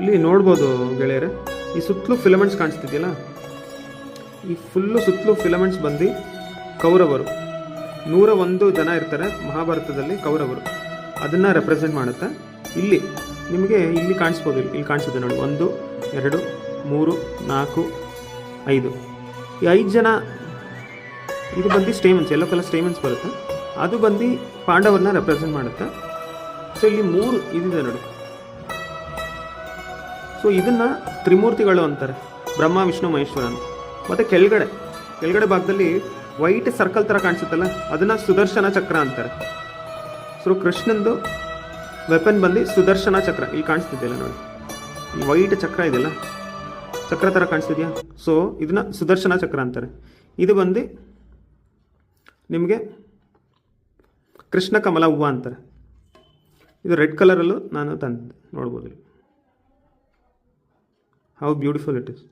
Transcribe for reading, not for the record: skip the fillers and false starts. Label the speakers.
Speaker 1: ಇಲ್ಲಿ ನೋಡ್ಬೋದು ಗೆಳೆಯರೆ, ಈ ಸುತ್ತಲೂ ಫಿಲಮೆಂಟ್ಸ್ ಕಾಣಿಸ್ತಿದೆಯಲ್ಲ, ಈ ಫುಲ್ಲು ಸುತ್ತಲೂ ಫಿಲಮೆಂಟ್ಸ್ ಬಂದು ಕೌರವರು 101 ಜನ ಇರ್ತಾರೆ ಮಹಾಭಾರತದಲ್ಲಿ ಕೌರವರು, ಅದನ್ನು ರೆಪ್ರೆಸೆಂಟ್ ಮಾಡುತ್ತೆ. ಇಲ್ಲಿ ನಿಮಗೆ ಇಲ್ಲಿ ಕಾಣಿಸ್ಬೋದು, ಇಲ್ಲಿ ಕಾಣಿಸುತ್ತೆ ನೋಡಿ, 1 2 3 4 5, ಈ 5 ಜನ ಇದು ಬಂದು ಸ್ಟೇಮನ್ಸ್, ಎಲ್ಲೋ ಕಲರ್ ಸ್ಟೇಮನ್ಸ್ ಬರುತ್ತೆ, ಅದು ಬಂದು ಪಾಂಡವರನ್ನ ರೆಪ್ರೆಸೆಂಟ್ ಮಾಡುತ್ತೆ. ಸೊ ಇಲ್ಲಿ 3 ಇದಿದೆ ನೋಡಿ. ಸೊ ಇದನ್ನು ತ್ರಿಮೂರ್ತಿಗಳು ಅಂತಾರೆ, ಬ್ರಹ್ಮ ವಿಷ್ಣು ಮಹೇಶ್ವರ ಅಂತ. ಮತ್ತು ಕೆಳಗಡೆ ಭಾಗದಲ್ಲಿ ವೈಟ್ ಸರ್ಕಲ್ ಥರ ಕಾಣಿಸುತ್ತಲ್ಲ, ಅದನ್ನು ಸುದರ್ಶನ ಚಕ್ರ ಅಂತಾರೆ. ಸೊ ಕೃಷ್ಣಂದು ವೆಪನ್ ಬಂದು ಸುದರ್ಶನ ಚಕ್ರ, ಇಲ್ಲಿ ಕಾಣಿಸ್ತಿದೆಯಲ್ಲ ನೋಡಿ, ಈ ವೈಟ್ ಚಕ್ರ ಇದೆಯಲ್ಲ, ಚಕ್ರ ಥರ ಕಾಣಿಸ್ತಿದೆಯಾ, ಸೊ ಇದನ್ನು ಸುದರ್ಶನ ಚಕ್ರ ಅಂತಾರೆ. ಇದು ಬಂದು ನಿಮಗೆ ಕೃಷ್ಣ ಕಮಲ ಹೂವು ಅಂತಾರೆ. ಇದು ರೆಡ್ ಕಲರಲ್ಲೂ ನಾನು ತಂದೆ, ನೋಡ್ಬೋದು ಹೌ ಬ್ಯೂಟಿಫುಲ್ ಇಟ್ ಇಸ್.